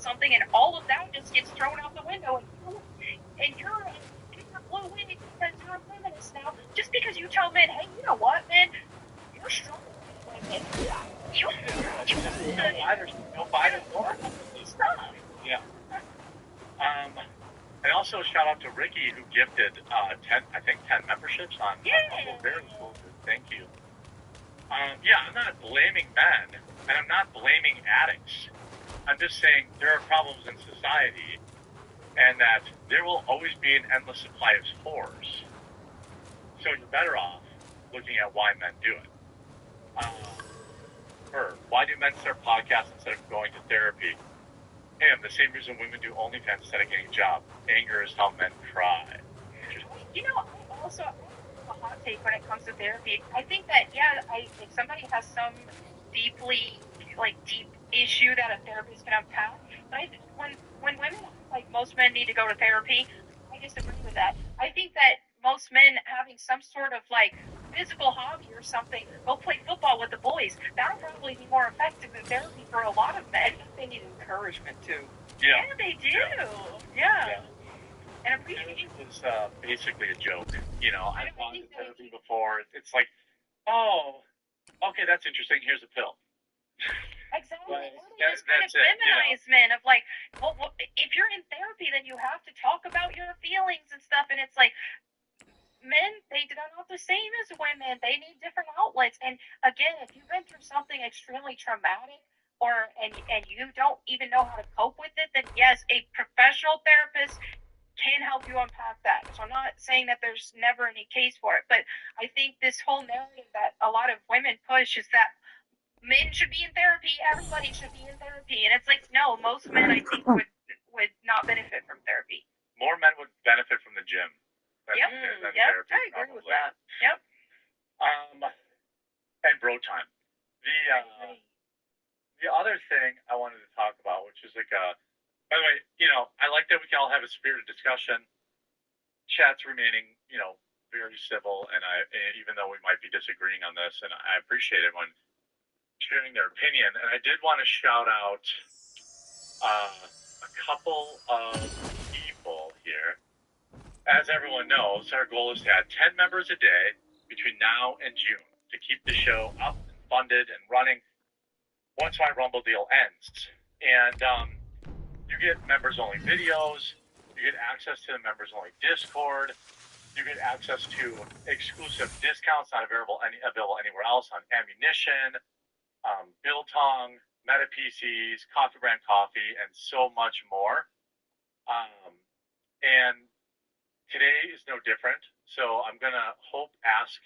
something, and all of that just gets thrown out the window, and you're blue wig because you're a feminist now, just because you tell men, hey, you know what, man, you're strong with women. You'll buy the door. Stuff. Yeah. And also shout out to Ricky who gifted 10 memberships on very cool. Thank you. Yeah, I'm not blaming men, and I'm not blaming addicts. I'm just saying there are problems in society, and that there will always be an endless supply of whores. So you're better off looking at why men do it. Why do men start podcasts instead of going to therapy? And the same reason women do OnlyFans instead of getting a job. Anger is how men cry. You know, I also have a hot take when it comes to therapy. I think that, if somebody has some deep issue that a therapist can unpack, but when women, like most men need to go to therapy, I disagree with that. I think that most men having some sort of physical hobby or something, go play football with the boys, that'll probably be more effective than therapy for a lot of men. They need encouragement too. Yeah, they do. Yeah. And appreciation is basically a joke. You know, I've gone to therapy before. It's like, oh, okay, that's interesting. Here's a pill. Exactly. That's kind of feminize men of well, if you're in therapy, then you have to talk about your feelings and stuff. And it's like, men, they're not the same as women. They need different outlets. And again, if you've been through something extremely traumatic, and you don't even know how to cope with it, then yes, a professional therapist can help you unpack that. So I'm not saying that there's never any case for it, but I think this whole narrative that a lot of women push is that men should be in therapy, everybody should be in therapy, and it's like, no, most men I think would not benefit from therapy. More men would benefit from the gym. Yep, therapy, I agree with that. Yep. And bro time. The other thing I wanted to talk about, which is by the way, I like that we can all have a spirited discussion. Chat's remaining, very civil, and even though we might be disagreeing on this, and I appreciate everyone sharing their opinion. And I did want to shout out a couple of people here. As everyone knows, our goal is to add 10 members a day between now and June to keep the show up and funded and running once my Rumble deal ends. And you get members-only videos, you get access to the members-only Discord, you get access to exclusive discounts not available anywhere else on ammunition, Biltong, Meta PCs, Coffee Brand Coffee, and so much more. And today is no different, so I'm going to ask,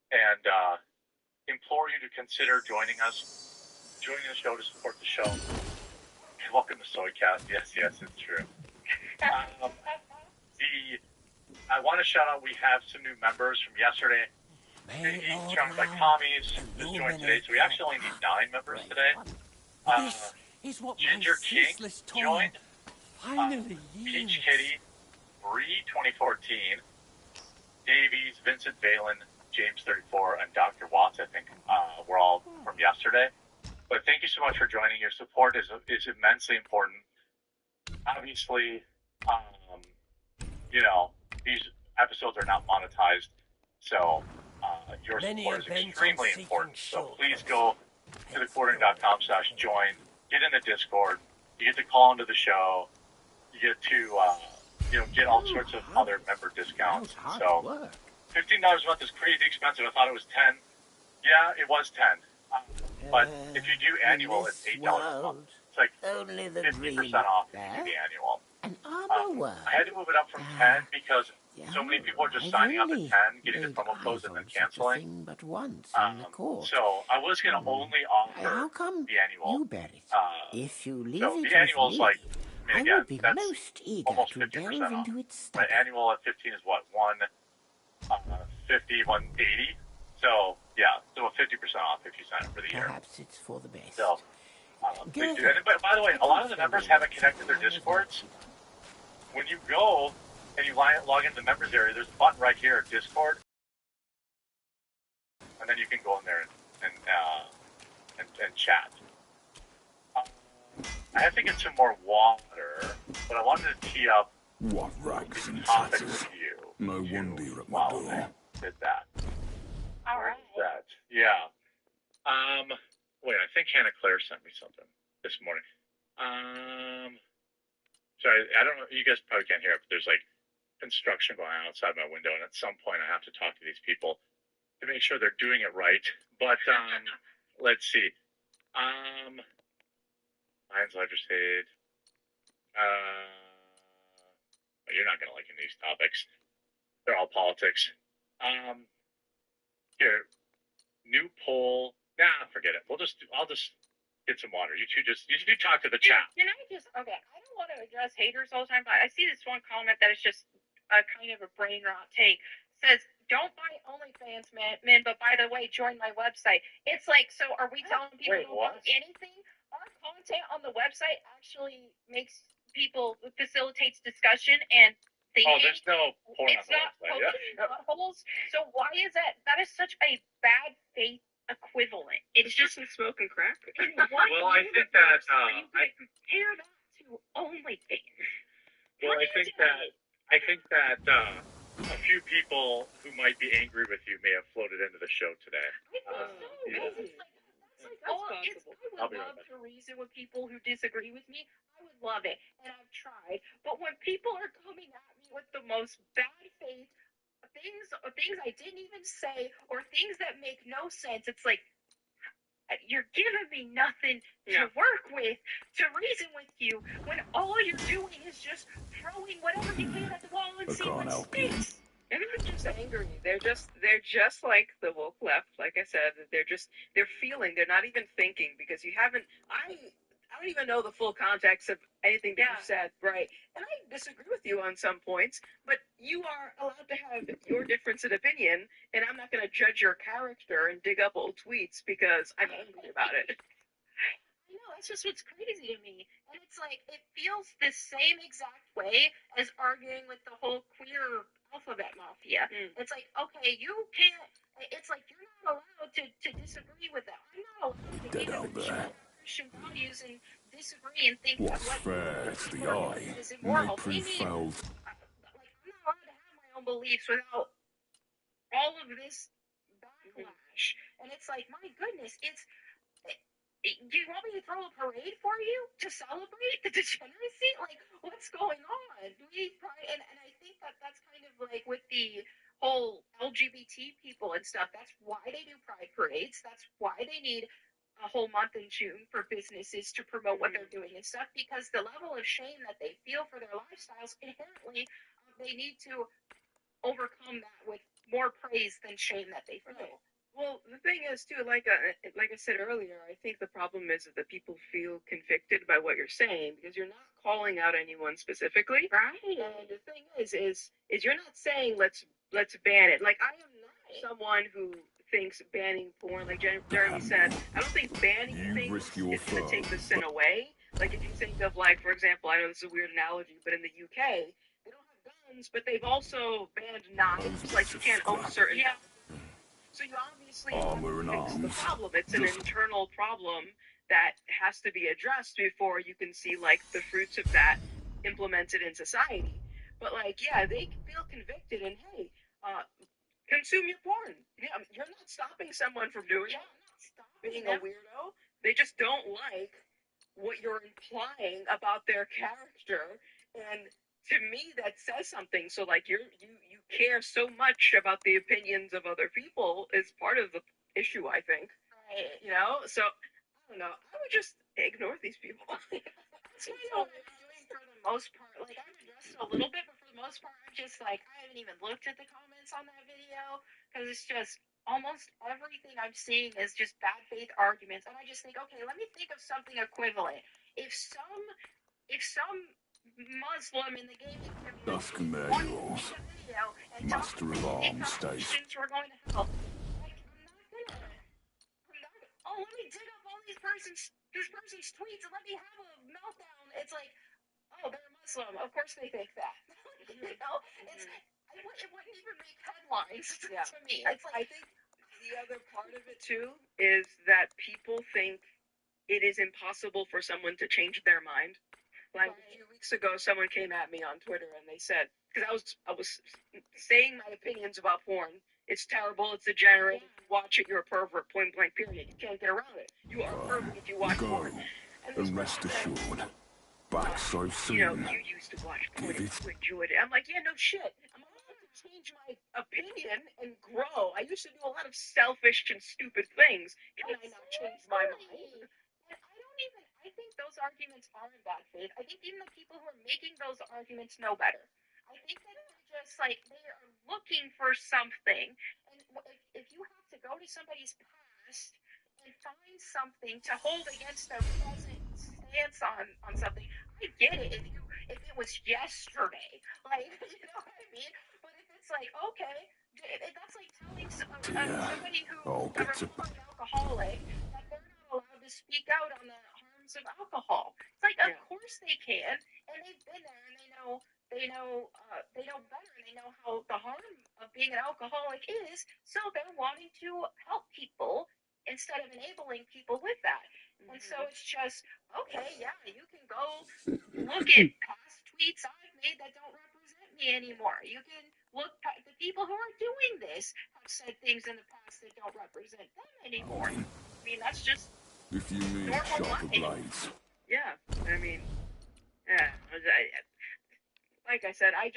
and implore you to consider joining the show to support the show. Welcome to Soycast. Yes, it's true. I want to shout out, we have some new members from yesterday. Joined by Commies, just joined today, so we actually only need 9 members today. Ginger King joined. Peach Kitty, Bree 2014, Davies, Vincent Valen, James 34, and Dr. Watts, I think, were all from yesterday. But thank you so much for joining. Your support is immensely important. Obviously, these episodes are not monetized, so your support is extremely important. So please go to thequartering.com/join, get in the Discord, you get to call into the show, you get to get all sorts of other member discounts. So $15 a month is crazy expensive. I thought it was 10. Yeah, it was 10. But if you do annual, it's $8 a month. It's like 50% off if you do the annual. I had to move it up from 10 because so many people are just signing up at 10, getting the promo codes, and then canceling. So I was going to only offer the annual. So the annual is like, again, that's almost 50% off. My annual at 15 is what, 150, 180? So, yeah, so 50% off if you sign up for the year. Perhaps it's for the best. So, please do. And by the way, a lot of the members haven't connected their Discords. When you go and you log into the members area, there's a button right here, Discord, and then you can go in there and chat. I have to get some more water, but I wanted to tee up What rags and topic tatters. with you. No wonder you're at my While door. I did that. All right. That. Yeah. Wait, I think Hannah Claire sent me something this morning. Sorry, I don't know. You guys probably can't hear it, but there's like construction going on outside my window, and at some point I have to talk to these people to make sure they're doing it right. But let's see. Lions Legislate. You're not gonna like any of these topics. They're all politics. Here, new poll. Nah, forget it. I'll just get some water. You two talk to the chat. Can I just, okay, I don't want to address haters all the time, but I see this one comment that is just a kind of a brain rot take. Says, don't buy OnlyFans, men, but by the way, join my website. It's like, so are we telling people Wait, don't what? buy anything? Our content on the website actually facilitates discussion and thinking. Oh, there's no porn It's on the not website. Yeah. buttholes. So why is that? That is such a bad faith equivalent. It's just some smoking crack. Well, I think that you can compare that to OnlyFans. Well, I think that a few people who might be angry with you may have floated into the show today. I think so. I would love to reason with people who disagree with me. I would love it, and I've tried. But when people are coming at me with the most bad faith things I didn't even say, or things that make no sense, it's like, you're giving me nothing to work with, to reason with you, when all you're doing is just throwing whatever you can at the wall and seeing what sticks. And they're just angry. They're just like the woke left. Like I said, they're feeling. They're not even thinking, because you haven't. I don't even know the full context of anything that you said, right? And I disagree with you on some points, but you are allowed to have your difference of opinion, and I'm not going to judge your character and dig up old tweets because I'm angry about it. I know, that's just what's crazy to me. And it's like, it feels the same exact way as arguing with the whole queer alphabet mafia. It's like, okay, you can't, it's like, you're not allowed to disagree with that. I'm not allowed to get out there. Christian values and disagree and think What's what fair to the eye is may immoral. prove foul. Like, I'm not allowed to have my own beliefs without all of this backlash. And it's like, my goodness, do you want me to throw a parade for you to celebrate the degeneracy? Like, what's going on? And I think that's kind of like with the whole LGBT people and stuff. That's why they do pride parades. That's why they need a whole month in June for businesses to promote what they're doing and stuff, because the level of shame that they feel for their lifestyles, inherently, they need to overcome that with more praise than shame that they feel. Right. Well, the thing is, too, like I said earlier, I think the problem is that people feel convicted by what you're saying, because you're not calling out anyone specifically. Right. And the thing is you're not saying let's ban it. Like, I am not someone who thinks banning porn, like Jeremy said, I don't think banning things is going to take the sin away. Like, if you think of, like, for example, I know this is a weird analogy, but in the UK, they don't have guns, but they've also banned knives. Like, you can't own certain So you obviously fix the problem. It's an internal problem that has to be addressed before you can see, like, the fruits of that implemented in society. But, like, yeah, they feel convicted, and hey, consume your porn. Yeah, you're not stopping someone from doing it. Being a weirdo. They just don't like what you're implying about their character, and to me that says something. So, like, you care so much about the opinions of other people is part of the issue, I think. Right. You know, so I don't know. I would just ignore these people. That's kind of what I'm doing for the most part. Like, I've addressed it a little bit, but for the most part, I'm just like, I haven't even looked at the comments on that video, because it's just almost everything I'm seeing is just bad faith arguments. And I just think, okay, let me think of something equivalent. If some Muslim in the gaming community wanted to make a video and talk about Christians were going to hell, like, let me dig up all this person's tweets and let me have a meltdown. It's like, oh, they're Muslim. Of course they think that. You know, it wouldn't even make headlines to me. It's like, I think the other part of it too is that people think it is impossible for someone to change their mind. Like a few weeks ago, someone came at me on Twitter and they said, because I was saying my opinions about porn. It's terrible. It's degenerate. If you watch it, you're a pervert. Point blank. Period. You can't get around it. You are a pervert if you watch Go, porn. And rest assured, back so soon. You know, you used to watch porn and you enjoyed it. I'm like, yeah, no shit. I'm allowed to change my opinion and grow. I used to do a lot of selfish and stupid things. Can I not change my mind? And I think those arguments are in bad faith. I think even the people who are making those arguments know better. I think that they're just like, they are looking for something. And if you have to go to somebody's past and find something to hold against their present stance on something, I get it if it was yesterday. Like, you know what I mean? But if it's like, okay, that's like telling somebody who a recovering alcoholic that they're not allowed to speak out on the harms of alcohol. It's like, of course they can, and they've been there, and they know better, and they know how the harm of being an alcoholic is. So they're wanting to help people instead of enabling people with that. And so it's just, okay, yeah, you can go look at past tweets I've made that don't represent me anymore. You can look at the people who are doing this have said things in the past that don't represent them anymore. I mean, that's just if you need normal sharper life. blades. Yeah, I mean, yeah. Like I said, I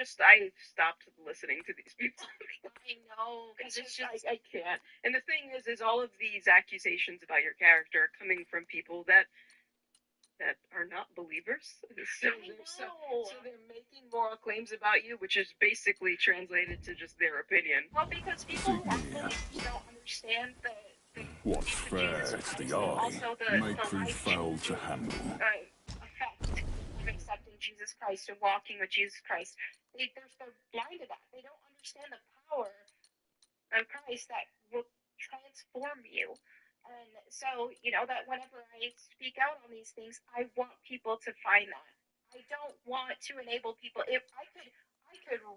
stopped listening to these people. I know, because it's just I can't. And the thing is all of these accusations about your character are coming from people that are not believers. So they're making moral claims about you, which is basically translated to just their opinion. Well, because people who aren't believers don't understand the What's fair to the eye may prove foul to handle. Effect of accepting Jesus Christ and walking with Jesus Christ. They're blind to that. They don't understand the power of Christ that will transform you. And so, you know, that whenever I speak out on these things, I want people to find that. I don't want to enable people. If I could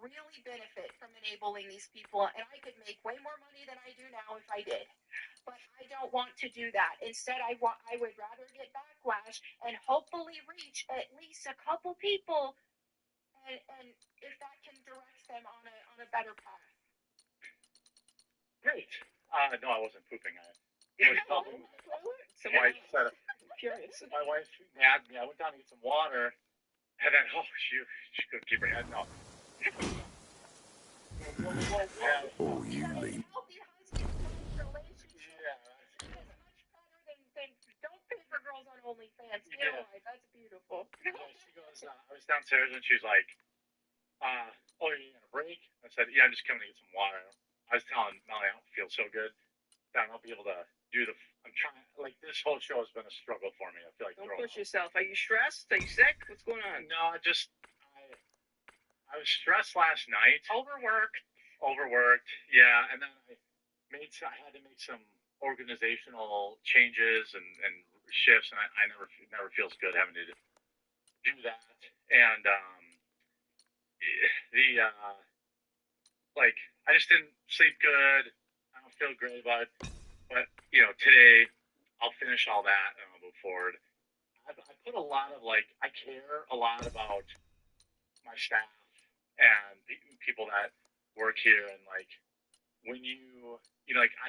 really benefit from enabling these people, and I could make way more money than I do now if I did. But I don't want to do that. Instead, I would rather get backlash and hopefully reach at least a couple people, and if that can direct them on a better path. Great. No, I wasn't pooping. My wife nagged me. I went down to get some water, and then she couldn't keep her head. No. Oh, you lean. Healthy husband-wife relationship is much better than don't pay for girls on OnlyFans. Get a life. That's beautiful. Yeah, she goes, I was downstairs and she's like, oh, are you gonna break? I said, yeah, I'm just coming to get some water. I was telling Melly I don't feel so good that I won't be able to do I'm trying, like, this whole show has been a struggle for me. I feel like don't push yourself. Are you stressed? Are you sick? What's going on? No, I was stressed last night. Overworked, yeah, and then I had to make some organizational changes and shifts, and I never feels good having to do that. And I just didn't sleep good. I don't feel great about it. But you know, today I'll finish all that and I'll move forward. I put a lot of I care a lot about my staff and the people that work here, and when I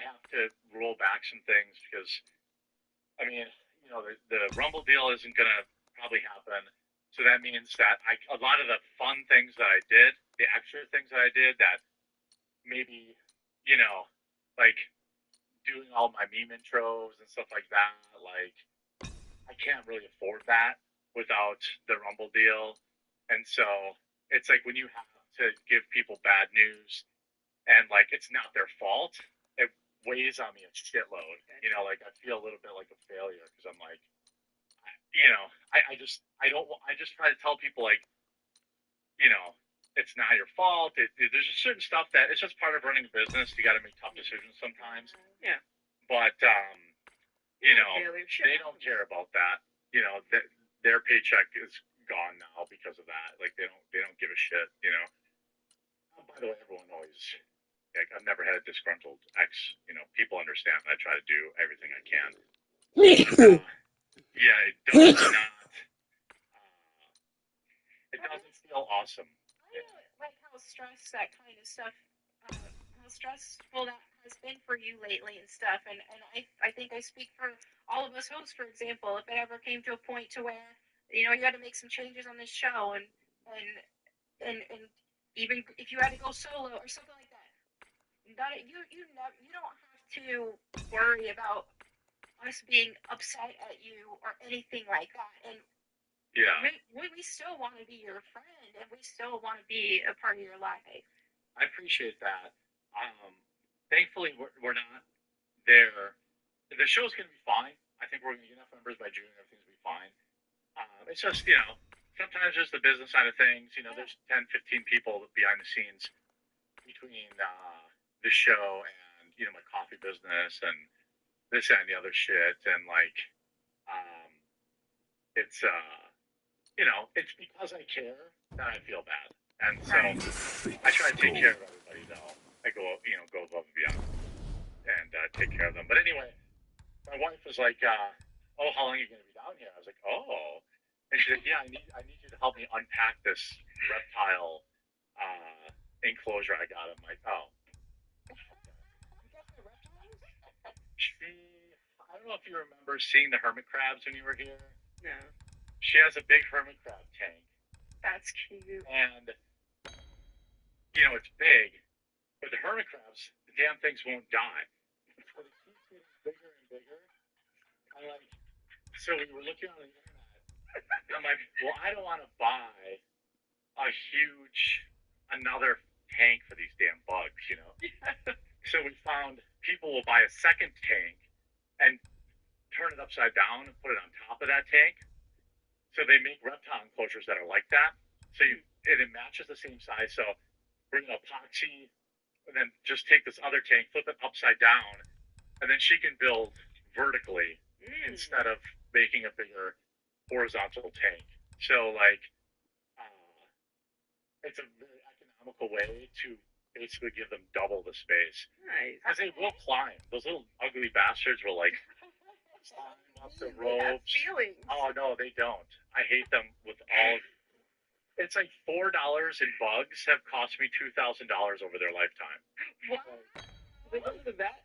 have to roll back some things because I mean, the Rumble deal isn't gonna probably happen. So that means that a lot of the fun things that I did, the extra things that I did that maybe, doing all my meme intros and stuff like that, I can't really afford that without the Rumble deal. And so it's like when you have to give people bad news and it's not their fault, it weighs on me a shitload. I feel a little bit like a failure because I'm I just try to tell people it's not your fault. There's just certain stuff that it's just part of running a business. You got to make tough decisions sometimes. Yeah. But they don't care about that. Their paycheck is gone now because of that. They don't give a shit. Oh, by the way, everyone always I've never had a disgruntled ex. People understand. I try to do everything I can. Yeah, it does not. It doesn't feel awesome. I know, like how stressed that kind of stuff, how stressful that has been for you lately and stuff. And I think I speak for all of us hosts, for example, if it ever came to a point to where, you know, you had to make some changes on this show and, and even if you had to go solo or something like that, you don't have to worry about us being upset at you or anything like that. And Yeah. we still want to be your friend, and we still want to be a part of your life. I appreciate that. Thankfully, we're not there. The show's going to be fine. I think we're going to get enough members by June. Everything's going to be fine. It's just, you know, sometimes there's the business side of things. You know, there's 10, 15 people behind the scenes between the show and, you know, my coffee business and this and the other shit. And, like, it's, you know, it's because I care that I feel bad. And so I try to take care of everybody, though. I go above and beyond and take care of them. But anyway, my wife was like, "Oh, how long are you going to be down here?" I was like, "Oh," and she said, "Yeah, I need you to help me unpack this reptile enclosure I got." I'm like, "Oh." I don't know if you remember seeing the hermit crabs when you were here. No. She has a big hermit crab tank. That's cute. And, you know, it's big, but the hermit crabs, the damn things won't die. So they keep getting bigger and bigger. I'm like, so we were looking on the internet, and I'm like, well, I don't want to buy another tank for these damn bugs, you know? So we found people will buy a second tank and turn it upside down and put it on top of that tank. So they make reptile enclosures that are like that. So it matches the same size. So bring an epoxy and then just take this other tank, flip it upside down, and then she can build vertically instead of making a bigger horizontal tank. So, like, it's a very economical way to basically give them double the space. Nice. Because they will climb. Those little ugly bastards will, like, climb up the ropes. Feelings. Oh, no, they don't. I hate them with all. It's like $4 in bugs have cost me $2,000 over their lifetime. What? They go to the vet?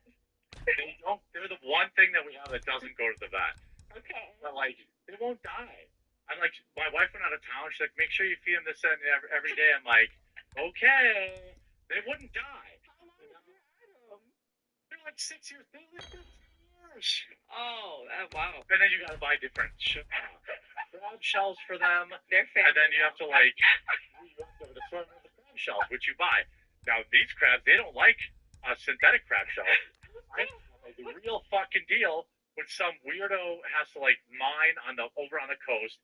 They don't. They're the one thing that we have that doesn't go to the vet. Okay. But, like, they won't die. I'm like, my wife went out of town. She's like, make sure you feed them this and every day. I'm like, okay. They wouldn't die. How long have you had them? They're like 6 years. They live 15 years. Oh, wow. And then you got to buy different crab shells for them. They're family. And then you have to, like, you have to assortment of the crab shells, which you buy. Now, these crabs, they don't like synthetic crab shells. I like the real fucking deal. When some weirdo has to, like, mine over on the coast,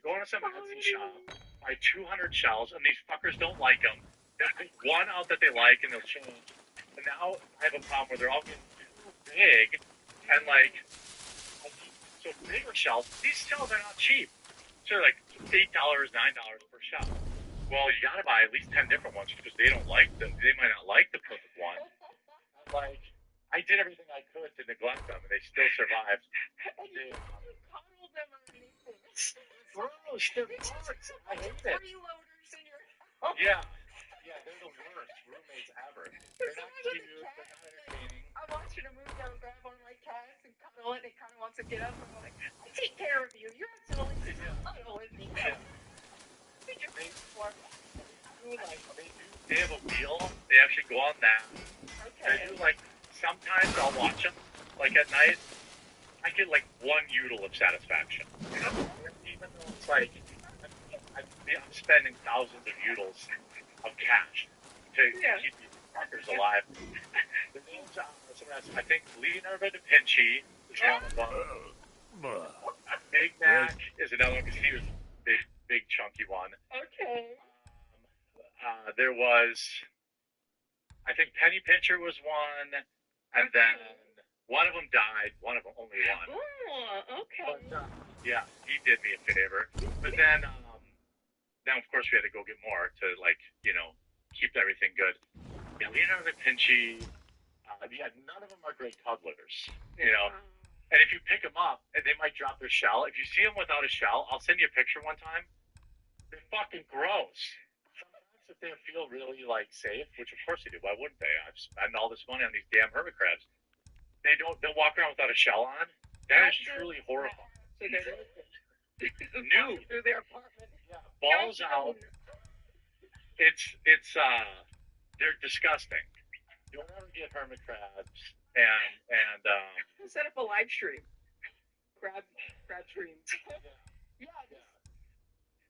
go into some Etsy shop, buy 200 shells, and these fuckers don't like them. They'll pick one out that they like, and they'll change. And now I have a problem where they're all getting too big, and, like, so bigger shells, these shells are not cheap. So they're like $8, $9 per shell. Well, you gotta buy at least 10 different ones because they don't like them. They might not like the perfect one. Like, I did everything I could to neglect them, and they still survived. You coddle them or anything. Gross, they're bugs. I hate it. Freeloaders in your house. Yeah, they're the worst roommates ever. They're not cute, they're not entertaining. I want you to move down, grab one of my cats, and cuddle it. It kind of wants to get up, and I'm like, I take care of you. You have to only cuddle with me. Yeah. What you're paying for. They have a wheel. They actually go on that. Okay. They do, like, sometimes I'll watch them, like, at night. I get, like, one udel of satisfaction. Even though it's like, I'm spending thousands of udels of cash to keep these fuckers alive. The names are, I think, Leonardo da Vinci is one of them. Big Mac is another one because he was a big chunky one. Okay. There was, I think Penny Pincher was one, and then one of them died. One of them, only one. Oh, okay. But, yeah, he did me a favor. But then of course, we had to go get more to, like, you know, keep everything good. Yeah, Leonardo da Vinci, none of them are great cuddlers, you know. And if you pick them up, and they might drop their shell. If you see them without a shell, I'll send you a picture one time. They're fucking gross. Sometimes if they feel really like safe, which of course they do, why wouldn't they? I've spent all this money on these damn hermit crabs. They'll walk around without a shell on. That is truly horrifying. So they're Nude. through their apartment. Yeah, balls out. They're disgusting. Don't ever get hermit crabs and Set up a live stream. Crab stream. Yeah.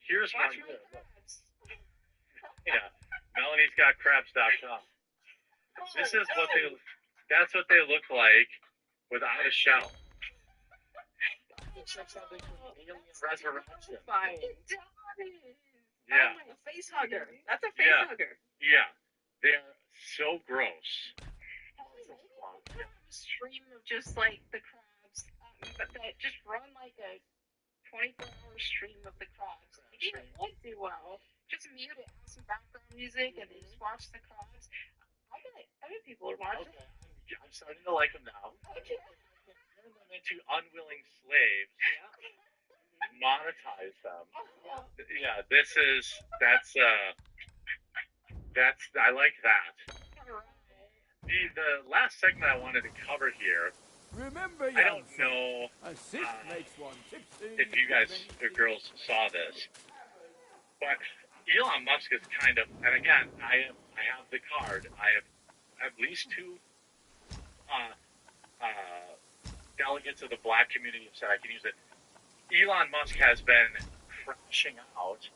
Here's Watch one. my crabs. Yeah, Melanie's got crabs.com. This is what that's what they look like without a shell. It's like something from Alien Resurrection. Fine. Yeah. Oh, a face hugger. That's a face hugger. Yeah. They're so gross. A stream of just like the crabs, that just run like a 24-hour stream of the crabs. It would do well. Just mute it, have some background music, and then just watch the crabs. I bet people would watch it. I'm starting to like them now. Okay. Turn them into unwilling slaves. Monetize them. Yeah, I like that. The last segment I wanted to cover here. Remember, I don't know if you guys or girls saw this, but Elon Musk is kind of, and again, I have the card. I have at least two delegates of the black community have said I can use it. Elon Musk has been crashing out,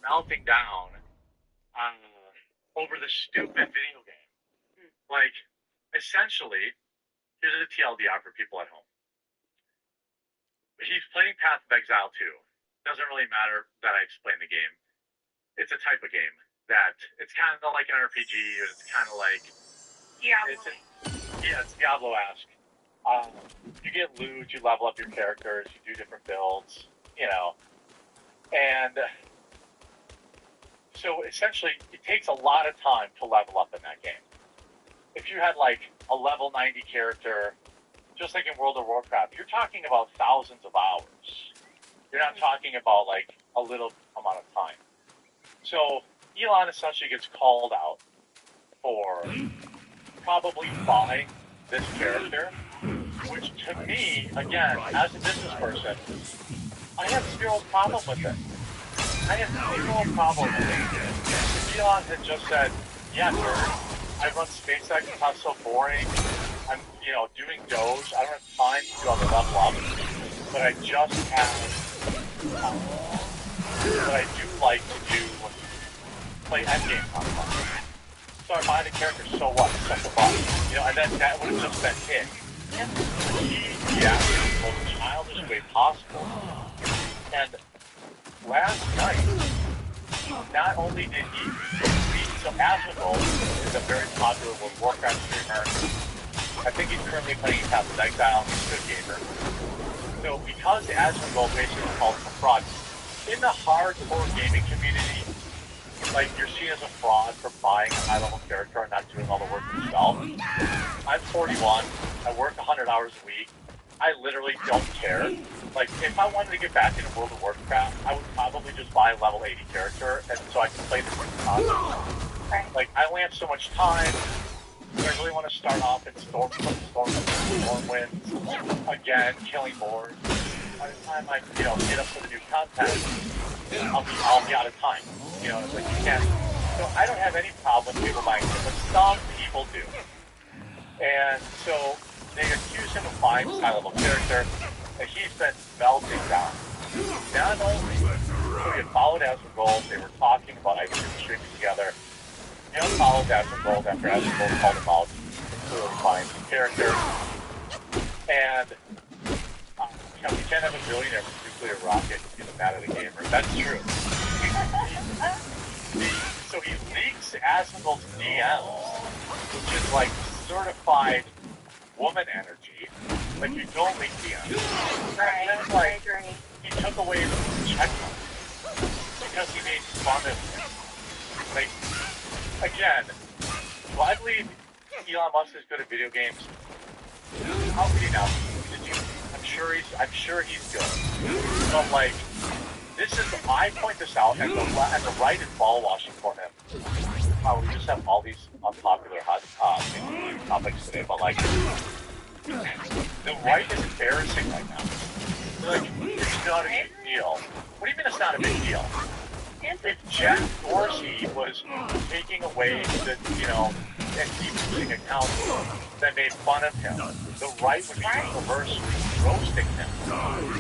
melting down over the stupid video game. Like, essentially, here's a TLDR for people at home. He's playing Path of Exile 2. Doesn't really matter that I explain the game. It's a type of game that it's kind of like an RPG. It's kind of like it's Diablo-esque. You get loot, you level up your characters, you do different builds, and so essentially it takes a lot of time to level up in that game. If you had like a level 90 character, just like in World of Warcraft, you're talking about thousands of hours. You're not talking about like a little amount of time. So Elon essentially gets called out for probably buying this character, which to me, again, as a business person, I have zero problem with it. I have zero problem with it. Elon had just said, yeah, sir, I run SpaceX, it's not so boring. I'm, doing Doge. I don't have time to do all the level up, but I just have, but I do like to play endgame content. So I buy the character, so what? Set the button. And then that would have just been it. He acted in the most childish way possible. And last night, not only did he so Asmongold is a very popular World of Warcraft streamer. I think he's currently playing Path of Exile. He's a good gamer. So because Asmongold basically called him a fraud, in the hardcore gaming community, like you're seen as a fraud for buying a high-level character and not doing all the work yourself. I'm 41. I work 100 hours a week. I literally don't care. Like, if I wanted to get back into World of Warcraft, I would probably just buy a level 80 character, and so I can play this constantly. Like, I only have so much time. Do I really want to start off in Stormwind again, killing boars? By the time I, get up to the new content, I'll be out of time. It's like you can't. So I don't have any problem with people buying it, but some people do. And so they accuse him of buying this high-level character, and he's been melting down. Not only so he had followed Asmongold, they were talking about I should streaming together. He unfollowed Asmongold after Asmongold called him out, clearly buying the character. And you can't have a billionaire with a nuclear rocket and be the mad at a gamer. That's true. So he leaks Asmongold's DMs, which is like certified woman energy. Like you don't leak DMs. Right, And then, I agree. he took away the checkpoint because he made fun of him. Like, again, I believe Elon Musk is good at video games. How could he not? Did you I'm sure he's good. But like, I point this out, and the right is ball washing for him. We just have all these unpopular hot topics today, but like, the right is embarrassing right now. Like, it's not a big deal. What do you mean it's not a big deal? If Jack Dorsey was taking away and using accounts that made fun of him, the right would be reverse roasting him.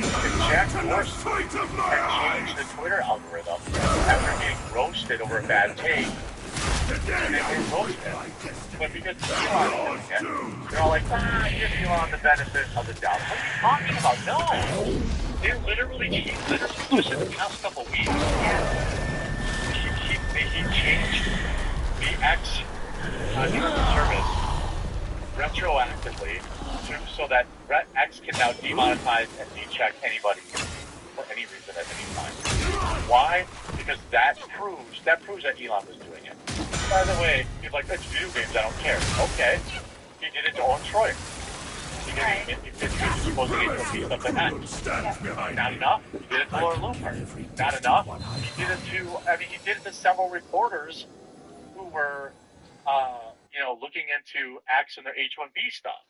If Jack Dorsey had changed the Twitter algorithm after being roasted over a bad take, they would roast him. But because Elon is doing it, they're all like, give Elon the benefit of the doubt. What are you talking about? No! They literally, just in the past couple weeks, he changed the X service retroactively so that X can now demonetize and decheck anybody for any reason at any time. Why? Because that proves that Elon was doing it. By the way, he's like, it's video games, I don't care. Okay. He did it to Owen Troyer. He did supposedly to be something X. Not enough. He did it to Laura Looper. Not enough. He did it to several reporters who were, looking into X and their H-1B stuff.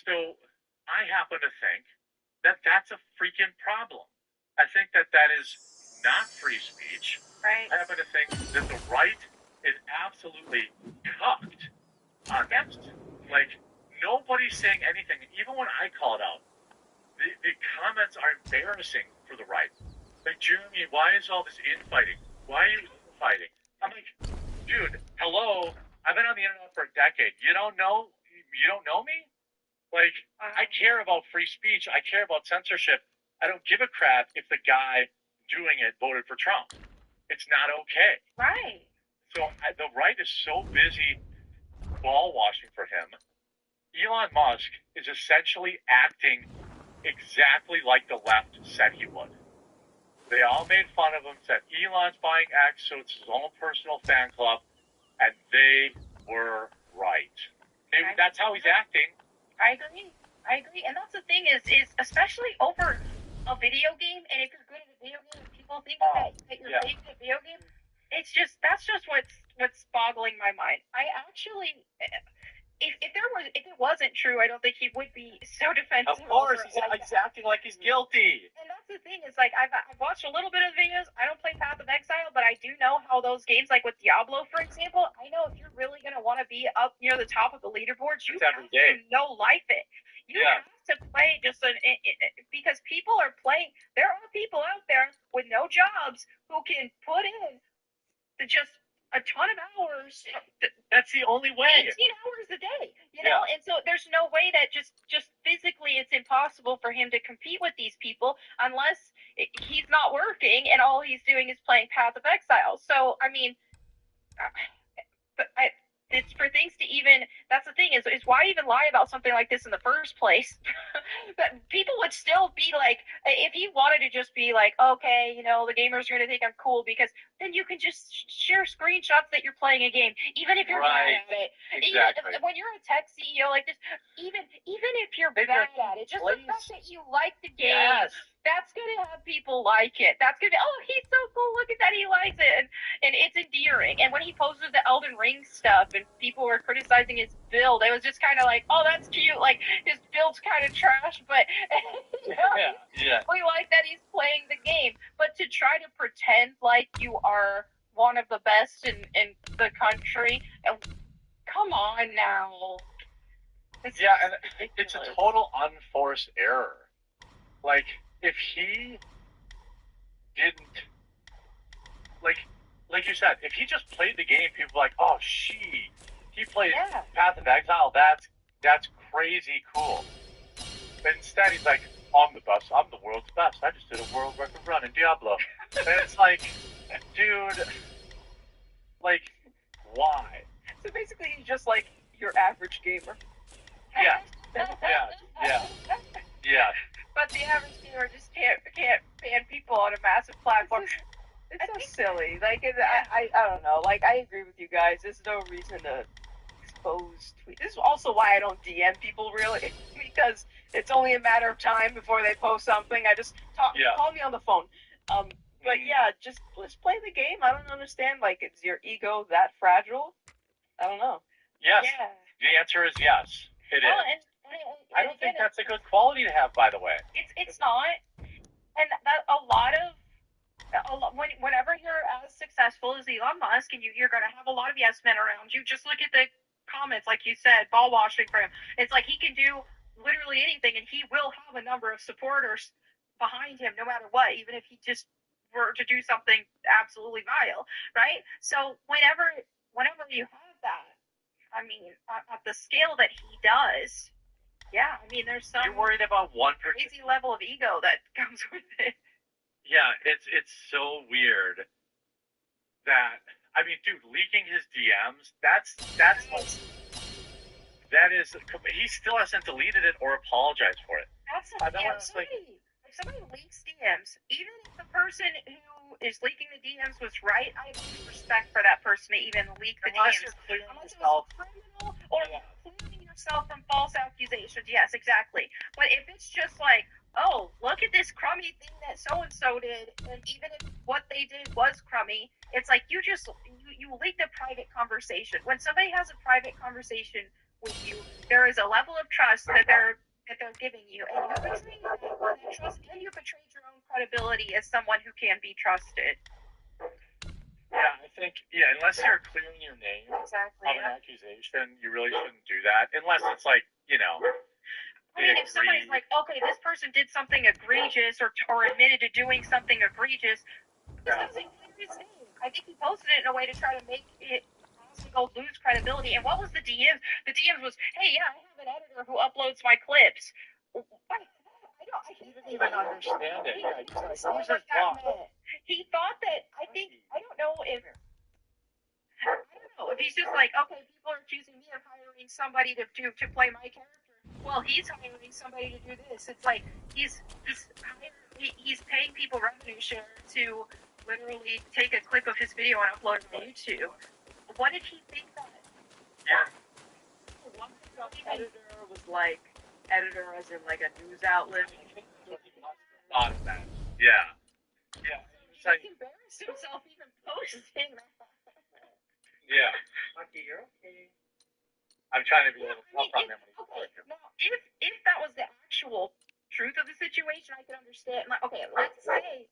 So I happen to think that that's a freaking problem. I think that is not free speech. Right. I happen to think that the right is absolutely cucked on this. Like, nobody's saying anything. Even when I call it out, the comments are embarrassing for the right. Like, Jeremy, why is all this infighting? Why are you fighting? I'm like, dude, hello? I've been on the internet for a decade. You don't know me? Like, I care about free speech. I care about censorship. I don't give a crap if the guy doing it voted for Trump. It's not okay. Right. So the right is so busy ball washing for him. Elon Musk is essentially acting exactly like the left said he would. They all made fun of him, said Elon's buying X, so it's his own personal fan club, and they were right. That's how he's acting. I agree. And that's the thing is especially over a video game, and if you're good at a video game, people think that you're big at a video game, that's just what's boggling my mind. I actually, if it wasn't true, I don't think he would be so defensive. Of course, he's acting like he's guilty. And that's the thing is, like, I've watched a little bit of videos. I don't play Path of Exile, but I do know how those games, like with Diablo, for example, I know if you're really going to want to be up near the top of the leaderboards, you have to know life it. You have to play because people are playing. There are people out there with no jobs who can put in just a ton of hours. That's the only way. 18 hours a day, know? And so there's no way that just physically it's impossible for him to compete with these people unless he's not working and all he's doing is playing Path of Exile. So, I mean, it's for things to even, that's the thing, is why even lie about something like this in the first place? But people would still be like, if he wanted to just be like, okay, the gamers are going to think I'm cool, because then you can just share screenshots that you're playing a game, even if you're bad at it. Exactly. When you're a tech CEO like this, even if you're bad at it, just the fact that you like the game, that's going to have people like it. That's going to be, oh, he's so cool, look at that, he likes it. And it's endearing. And when he posted the Elden Ring stuff and people were criticizing his build, it was just kind of like, oh, that's cute. Like, his build's kind of trash, but we like that he's playing the game. But to try to pretend like you are one of the best in the country, come on now. And it's a total unforced error. Like, if he didn't, like you said, if he just played the game, people were like, oh, he played Path of Exile, that's crazy cool. But instead, he's like, I'm the best, I'm the world's best, I just did a world record run in Diablo. And it's like, dude, like, why? So basically, he's just like your average gamer. Yeah. But the average gamer just can't ban people on a massive platform. It's so silly. Like, I don't know. Like, I agree with you guys. There's no reason to exposed tweet. This is also why I don't DM people really, because it's only a matter of time before they post something. I just call me on the phone. But yeah, just play the game. I don't understand. Like, is your ego that fragile? I don't know. Yes. Yeah. The answer is yes. It is. And I don't think that's a good quality to have, by the way. It's not. And that whenever you're as successful as Elon Musk, and you're going to have a lot of yes men around you, just look at the comments, like you said, ball washing for him. It's like he can do literally anything, and he will have a number of supporters behind him no matter what, even if he just were to do something absolutely vile, right? So whenever you have that, I mean, at the scale that he does, yeah, I mean, there's some You're worried about one crazy level of ego that comes with it. Yeah, it's so weird that, I mean, dude, leaking his DMs, that is, he still hasn't deleted it or apologized for it. That's if somebody leaks DMs, even if the person who is leaking the DMs was right, I have respect for that person to even leak the Unless DMs. you're clearing Unless it yourself. was criminal or clearing yourself from false accusations. Yes, exactly. But if it's just like, oh, look at this crummy thing that so-and-so did, and even if what they did was crummy, it's like you leaked a private conversation. When somebody has a private conversation with you, there is a level of trust that they're giving you, and you betrayed that trust, and you betrayed your own credibility as someone who can be trusted. Yeah, I think, unless you're clearing your name of an accusation, you really shouldn't do that, unless it's like, I mean, if somebody's like, okay, this person did something egregious or admitted to doing something egregious, this doesn't clear his name. I think he posted it in a way to try to make it go lose credibility. And what was the DMs? The DMs was, hey, yeah, I have an editor who uploads my clips. I didn't even understand it. Yeah, he thought that, I don't know if he's just like, okay, people are accusing me of hiring somebody to play my character. Well, he's hiring somebody to do this. It's like he's paying people revenue share to literally take a clip of his video and upload it on YouTube. What did he think that? Yeah. One editor was like, editor as in like a news outlet. Thought of that. Yeah. Yeah. He embarrassed himself even posting that. Yeah. Okay, you're okay. I'm trying to be a little tough on him. Now, if that was the actual truth of the situation, I could understand. Like, okay, let's say